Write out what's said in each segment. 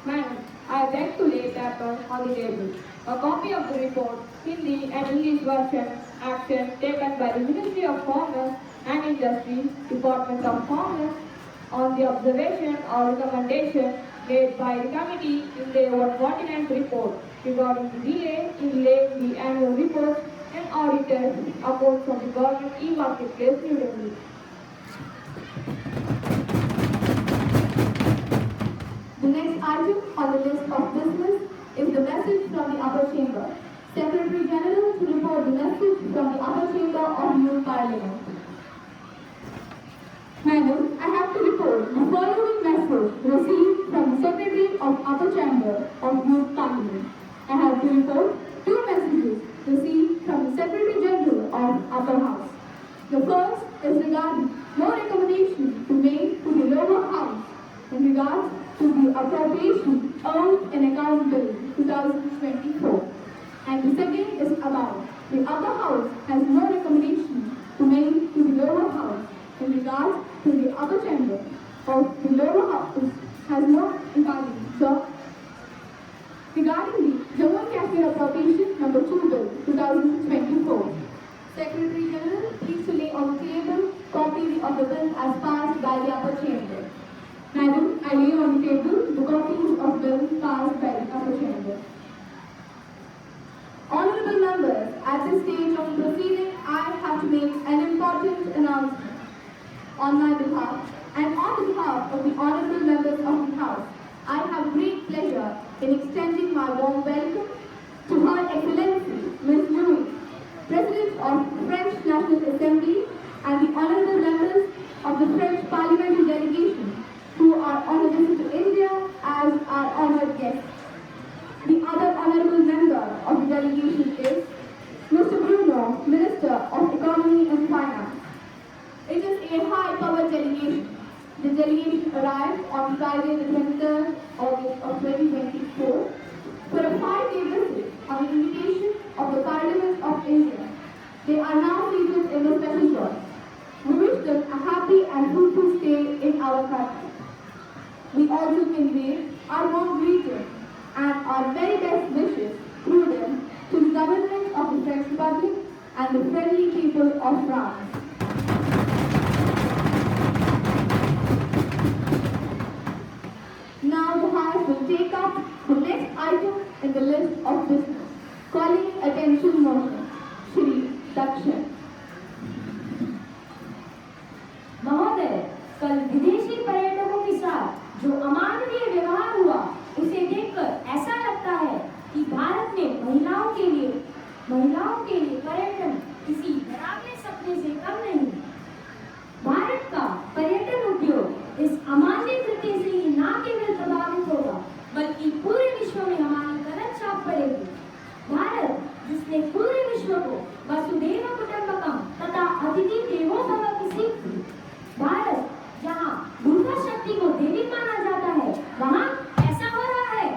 Madam, I beg to lay paper on the table. A copy of the report, Hindi and English version, action taken by the Ministry of Commerce and Industry, Department of Commerce, on the observation or recommendation made by the committee in their 149th report regarding the delay in laying the annual reports and audited accounts of the government e-marketplace New Delhi. The next item on the list of business is the message from the upper chamber. Secretary General to report the message from the upper chamber of Youth Parliament. Madam, I have to report the following message received from the Secretary of Upper Chamber of Youth Parliament. I have to report two messages received from the Secretary General of Upper House. The first is regarding no recommendation to make to the lower house in regards to the appropriation earned in account bill 2024. And the second is about the upper house has no recommendation to make to the lower house in regards to the upper chamber of the lower house has no inquiry. So, regarding the Jammu and Kashmir appropriation number 2 bill 2024, Secretary General, please to lay on the table copy of the bill as passed by the upper chamber. Madam, I lay on the table the copies of bill passed by the upper chamber. Honorable members, at this stage of the proceeding, I have to make an important announcement. On my behalf and on behalf of the honorable members of the House, I have great pleasure in extending my warm welcome to Her Excellency Ms. Louis, President of French National Assembly, and the honorable members of the French Parliamentary Delegation who are on a visit to India as our honored guests. The other honorable member of the delegation is Mr. Bruno, Minister of Economy and Finance. It is a high-powered delegation. The delegation arrived on Friday the 23rd August of 2024 for a 5-day visit on the invitation of the Parliament of India. They are now seated in the special joy. We wish them a happy and fruitful stay in our country. We also convey our warm greetings and our very best wishes through them to the government of the French Republic and the friendly people of France. Now the House will take up the next item in the list of business, calling attention motion, Shri Dakshin. महोदय, कल विदेशी पर्यटकों के साथ जो अमानवीय व्यवहार हुआ, उसे देखकर ऐसा लगता है कि भारत में महिलाओं के लिए पर्यटन किसी डरावने सपने से कम नहीं। भारत का पर्यटन उद्योग इस अमानवीय कृत्य से ही न केवल प्रभावित होगा, बल्कि पूरे विश्व में हमारी गलत छाप पड़ेगी। भारत, जिसने पूरे विश्व को वसुधैव कुटुंबकम तथा अतिथि देवो भव की सीख दी, भारत जहाँ दुर्गा शक्ति को देवी माना जाता है, वहाँ ऐसा हो रहा है।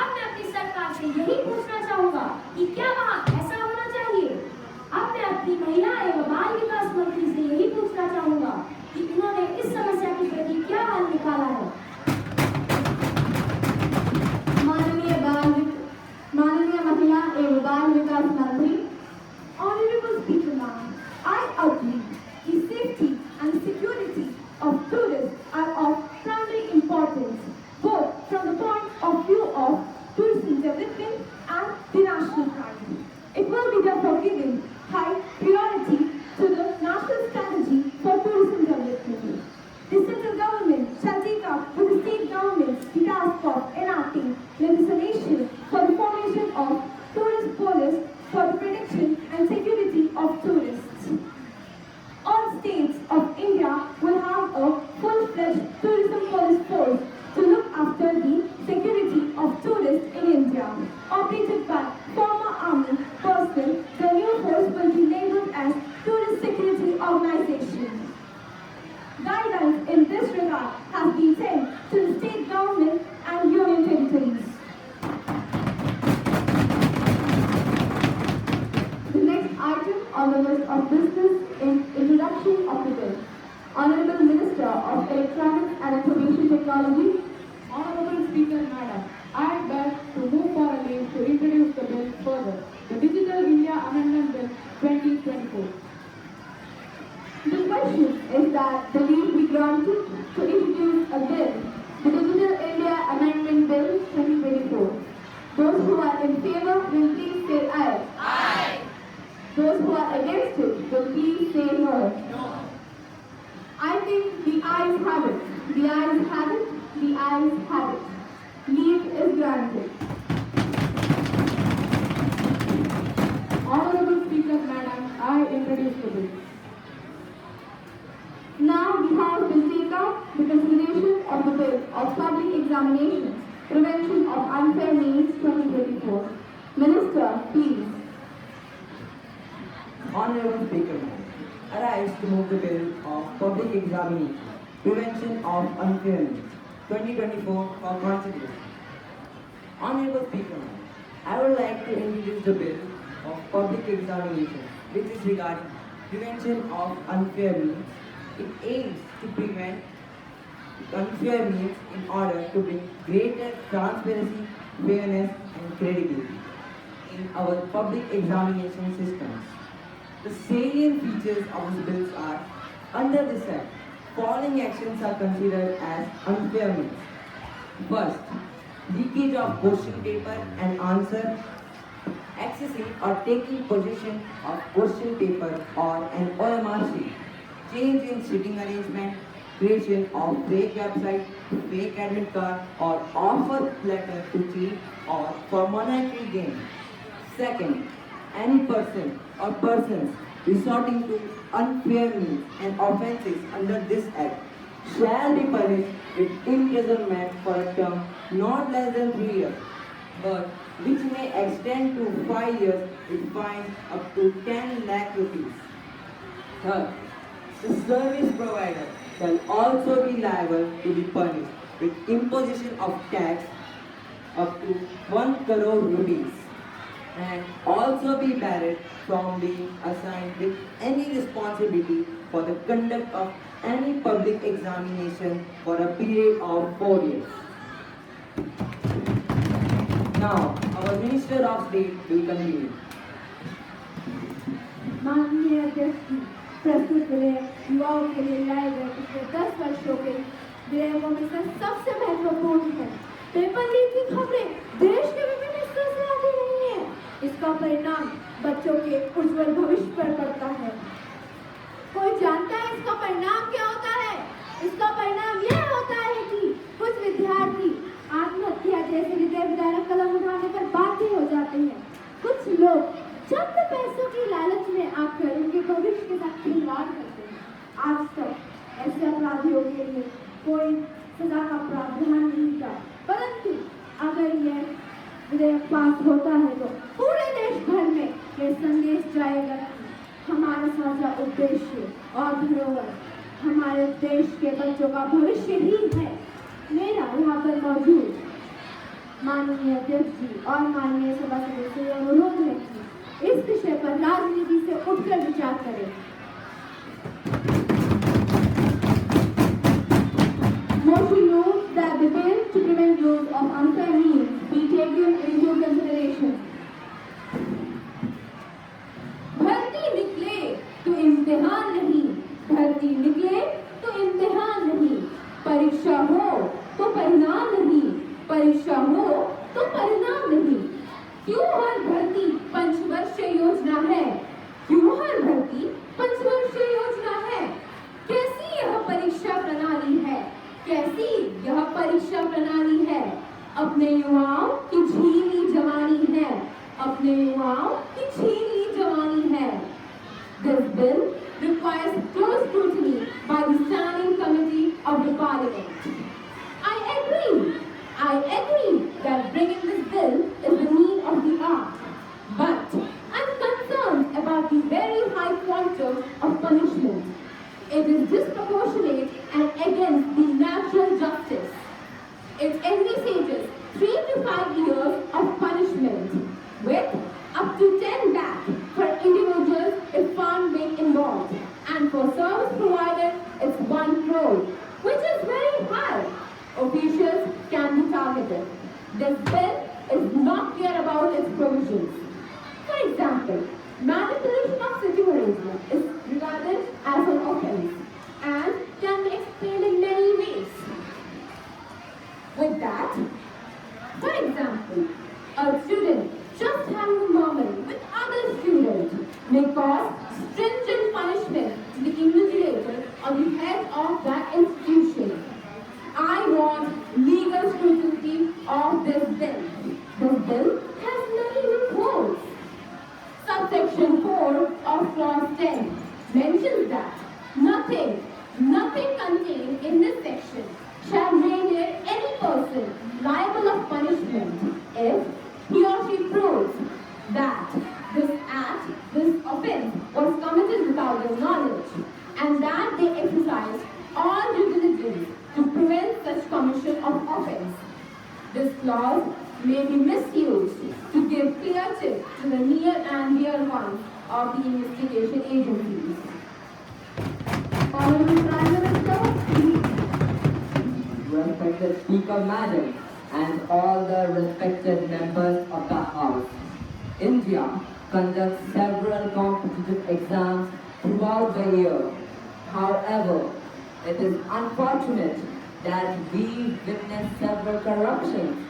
अब मैं अपनी सरकार से यही पूछना चाहूँगा कि क्या वहाँ ऐसा होना चाहिए। अब मैं अपनी महिला एवं बाल विकास मंत्री से यही पूछना चाहूँगा कि उन्होंने इस समस्या के प्रति क्या हल निकाला है। माननीय महिला एवं बाल विकास मंत्री, Honorable Speaker Ma'am, I agree the safety and security of tourists are of primary importance, both from the point of view of tourism development and the national pride. It will be therefore given high priority to the national strategy for tourism development. The central government shall take up with the state governments the task of enacting legislation for the formation of tourist police for the protection and security of tourists. All states of India will have a full-fledged tourism police force to look after the security of tourists in India. Operated by former army personnel, the new force will be labeled as Tourist Security Organization. Guidelines in this regard have been sent to the state government and union territories. The next item on the list of business is introduction of the bill. Honorable Minister of Electronics and Information Technology, Honorable Speaker Madam, I beg to move for a leave to introduce the bill further. The Digital India Amendment Bill 2024. The question is that the leave be granted to introduce a bill, the Digital India Amendment Bill 2024. Those who are in favor will please say aye. Aye. Those who are against it will please say no. No. I think the ayes have it. The ayes have it. The ayes have it. Leave is granted. Honorable Speaker Madam, I introduce the bill. Now the House will take up the consideration of the bill of public examinations, prevention of unfair means 2024. Minister, please. Honorable Speaker, I rise to move the bill of public examination, prevention of unfairness, 2024 for consideration. Honorable Speaker, I would like to introduce the bill of public examination, which is regarding prevention of unfair means. It aims to prevent unfair means in order to bring greater transparency, fairness, and credibility in our public examination systems. The salient features of the bills are: under this Act, following actions are considered as unfair means. First, leakage of question paper and answer, accessing or taking possession of question paper or an OMR sheet, change in sitting arrangement, creation of fake website, fake admit card, or offer letter to cheat or for monetary gain. Second, any person or persons resorting to unfair means and offences under this Act shall be punished with imprisonment for a term not less than 3 years, but which may extend to 5 years with fines up to 10 lakh rupees. Third, the service provider shall also be liable to be punished with imposition of tax up to 1 crore rupees and also be barred from being assigned with any responsibility for the conduct of any public examination for a period of 4 years. Now, our Minister of State will continue. माननीय अध्यक्ष जी, प्रस्तुत विधेयक युवाओं के लिए लाए गए पिछले 10 वर्षों के विधेयकों में से सबसे महत्वपूर्ण है। पेपर लीक की खबरें देश के विभिन्न हिस्सों से आती रही हैं। इसका परिणाम बच्चों के उज्जवल भविष्य पर पड़ता है। कोई जानता है इसका परिणाम क्या होता है? इसका परिणाम यह होता है कि कुछ विद्यार्थी आत्महत्या जैसे हृदय विदारक कदम उठाने पर बाध्य हो जाते हैं। कुछ लोग चंद पैसों की लालच में आकर उनके भविष्य के साथ खिलवाड़ करते हैं। आज तक ऐसे अपराधियों के लिए कोई सजा का प्रावधान नहीं था, परंतु अगर यह विधेयक पास होता है तो पूरे देश भर में यह संदेश जाएगा कि हमारा साझा उद्देश्य और धरोहर हमारे देश के बच्चों का भविष्य ही है। मेरा यहाँ पर मौजूद माननीय अध्यक्ष जी और माननीय सभा सदस्य से अनुरोध है कि इस विषय पर राजनीति से उठकर विचार करें। Motion moves that the bill to prevent use of unfair means be taken into consideration. भर्ती निकले तो इम्तिहान नहीं, भर्ती निकले तो इम्तिहान नहीं, परीक्षा हो तो परिणाम नहीं, परीक्षा हो तो परिणाम नहीं। क्यों हर भर्ती पंचवर्षीय योजना है? क्यों हर भर्ती पंचवर्षीय योजना है? कैसी यह परीक्षा प्रणाली है? कैसी यह परीक्षा प्रणाली है? अपने युवाओं की छीनी जवानी है, अपने युवाओं की छीनी जवानी है। This bill requires close scrutiny by the Standing Committee of the Parliament. I agree that bringing this bill is the need of the hour, but I'm concerned about the very high quantum of punishment. It is disproportionate and against the natural justice. It envisages 3 to 5 years of This bill is not clear about its provisions. For example, manipulation of sitting arrangement is regarded as an offense and can be explained in many ways. With that, for example, a student just having a moment with other students may cause stringent punishment to the invigilator or the head of that institution. I want legal scrutiny of this bill. This bill has many loopholes. Subsection 4 of Clause 10 mentions that nothing contained in this section shall render any person liable of punishment if he or she proves that this offense was committed without their knowledge and that they exercised all due diligence to prevent such commission of offense. This clause may be misused to give clear tip to the near and dear ones of the investigation agencies. Honorable Prime Minister, please. Respected Speaker Madam and all the respected members of the House. India conducts several competitive exams throughout the year. However, it is unfortunate that we witness several corruptions,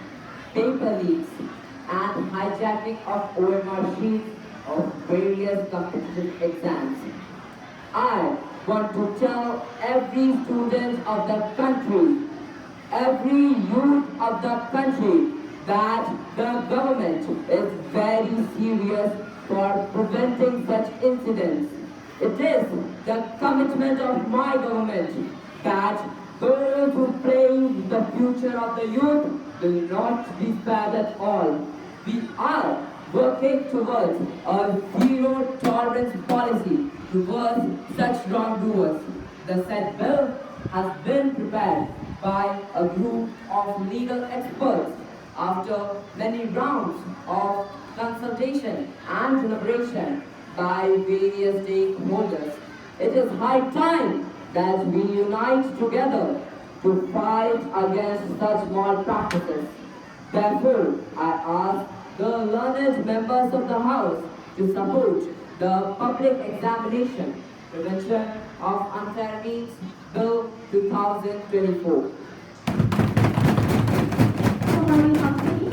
paper leaks, and hijacking of OMR sheets of various competitive exams. I want to tell every student of the country, every youth of the country, that the government is very serious for preventing such incidents. It is the commitment of my government that those who play the future of the youth will not be spared at all. We are working towards a zero tolerance policy towards such wrongdoers. The said bill has been prepared by a group of legal experts after many rounds of consultation and deliberation by various stakeholders. It is high time that we unite together to fight against such malpractices. Therefore, I ask the learned members of the House to support the Public Examination Prevention of Unfair Means Bill 2024. Honorable Company,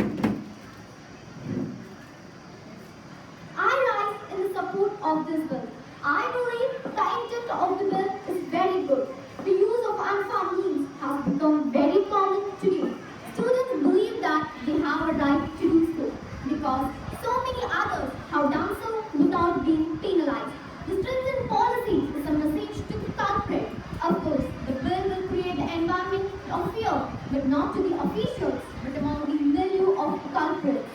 I rise in the support of this bill. I believe the intent of the bill is very good. The use of unfound means has become very common today. Students believe that they have a right to do so because so many others have done so without being penalized. The stringent policy is a message to the culprit. Of course, the bill will create an environment of fear, but not to the officials, but among the milieu of culprits.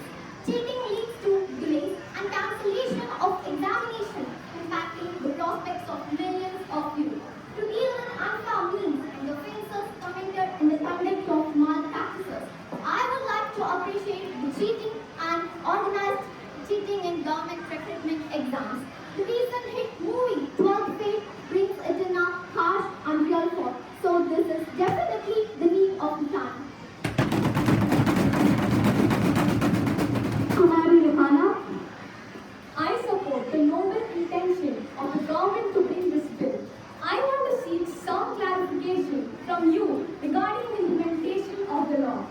Cheating leads to delays and cancellation of examination, impacting the prospects of millions of youth. To deal with unfound means and offences committed in the conduct of malpractices, I would like to appreciate the cheating and organized cheating in government recruitment exams. The recent hit movie 12th Fate brings it in a harsh and real form. So this is definitely the need of the time. Kumari Rihana, I support the noble intention of the government to bring this bill. I want to seek some clarification from you regarding the implementation of the law.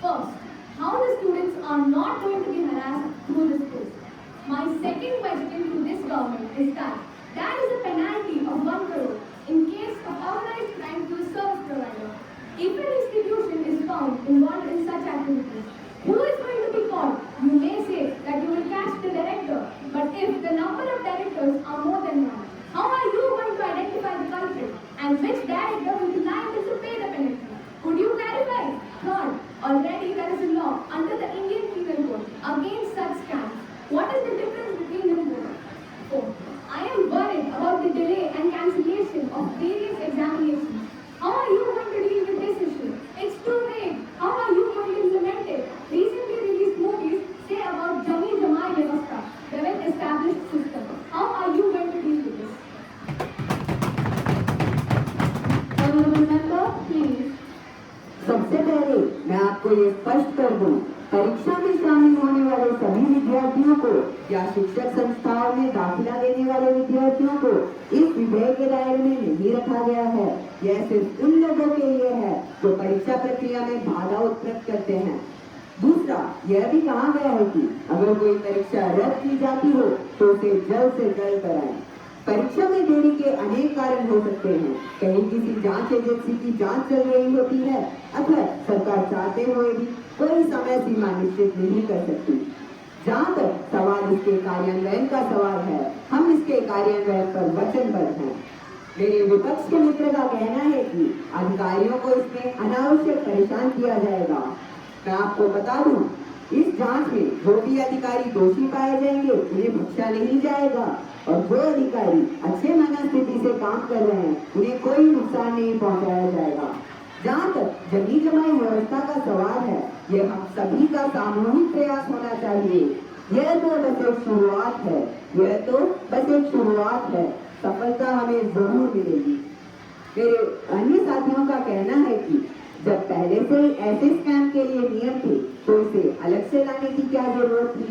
First, how the students are not going to be harassed through this bill. My second question to this government is that there is a penalty of 1 crore in case of organized crime to a service provider. If an institution is found involved in such activities, who is going to be called? You may say that you will catch the director, but if the number of directors are more than one, how are you going to identify the culprit? And which director will be liable to pay the penalty? Could you clarify? Third, already there is a law under the Indian Penal Code against such scams. What is the difference between them both? Fourth, I am worried about the delay and cancellation of various examinations. How are you going to deal with this issue? It's too late. How are you going to implement it? Recently, आपको ये स्पष्ट कर दूं, परीक्षा में शामिल होने वाले सभी विद्यार्थियों को या शिक्षक संस्थाओं में दाखिला लेने वाले विद्यार्थियों को इस विधेयक के दायरे में नहीं रखा गया है। यह सिर्फ उन लोगों के लिए है जो परीक्षा प्रक्रिया में बाधा उत्पन्न करते हैं। दूसरा, यह भी कहा गया है कि अगर कोई परीक्षा रद्द की जाती हो तो उसे जल्द से जल्द कराएं। परीक्षा में देरी के अनेक कारण हो सकते हैं। कहीं किसी जांच एजेंसी की जांच चल रही होती है अथवा सरकार चाहते हुए भी कोई समय सीमा निश्चित नहीं कर सकती। जहाँ तक सवाल इसके कार्यान्वयन का सवाल है, हम इसके कार्यान्वयन पर वचनबद्ध हैं। मेरे विपक्ष के मित्र का कहना है कि अधिकारियों को इसमें अनावश्यक परेशान किया जाएगा। मैं आपको बता दूं, इस जांच में जो भी अधिकारी दोषी पाए जाएंगे उन्हें बख्शा नहीं जाएगा और जो अधिकारी अच्छे मनस्थिति से काम कर रहे हैं उन्हें कोई नुकसान नहीं पहुंचाया जाएगा। जहाँ तक जंगी जमाई व्यवस्था का सवाल है, यह हम सभी का सामूहिक प्रयास होना चाहिए। यह तो बस एक शुरुआत है, यह तो बस एक शुरुआत है। सफलता हमें जरूर मिलेगी। मेरे अन्य साथियों का कहना है कि जब पहले से ही ऐसे स्कैम के लिए नियम थे तो इसे अलग से लाने की क्या जरूरत थी।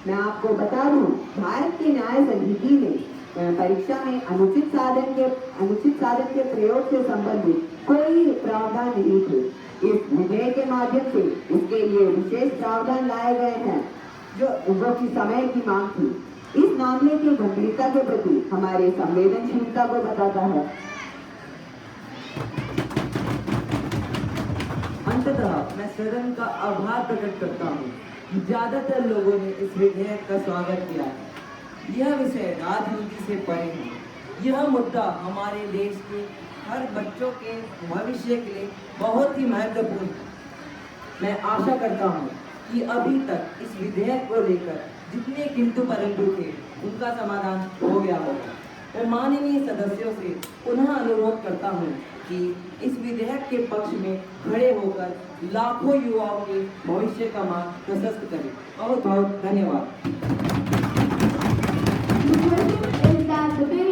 मैं आपको बता दूं, भारत की न्याय संहिता में परीक्षा में अनुचित साधन के प्रयोग से संबंधित कोई प्रावधान नहीं थे। इस विधेयक के माध्यम से इसके लिए विशेष प्रावधान लाए गए हैं जो कि समय की मांग थी। इस मामले की गंभीरता के प्रति हमारे संवेदनशीलता को बताता है। अंततः मैं सदन का आभार प्रकट करता हूँ कि ज्यादातर लोगों ने इस विधेयक का स्वागत किया है। यह विषय राजनीति से परे है। यह मुद्दा हमारे देश के हर बच्चों के भविष्य के लिए बहुत ही महत्वपूर्ण है। मैं आशा करता हूँ कि अभी तक इस विधेयक को लेकर जितने किंतु परंतु थे उनका समाधान हो गया होगा। मैं माननीय सदस्यों से पुनः अनुरोध करता हूँ कि इस विधेयक के पक्ष में खड़े होकर लाखों युवाओं के भविष्य का मार्ग प्रशस्त करें। बहुत बहुत धन्यवाद। The question is that the bill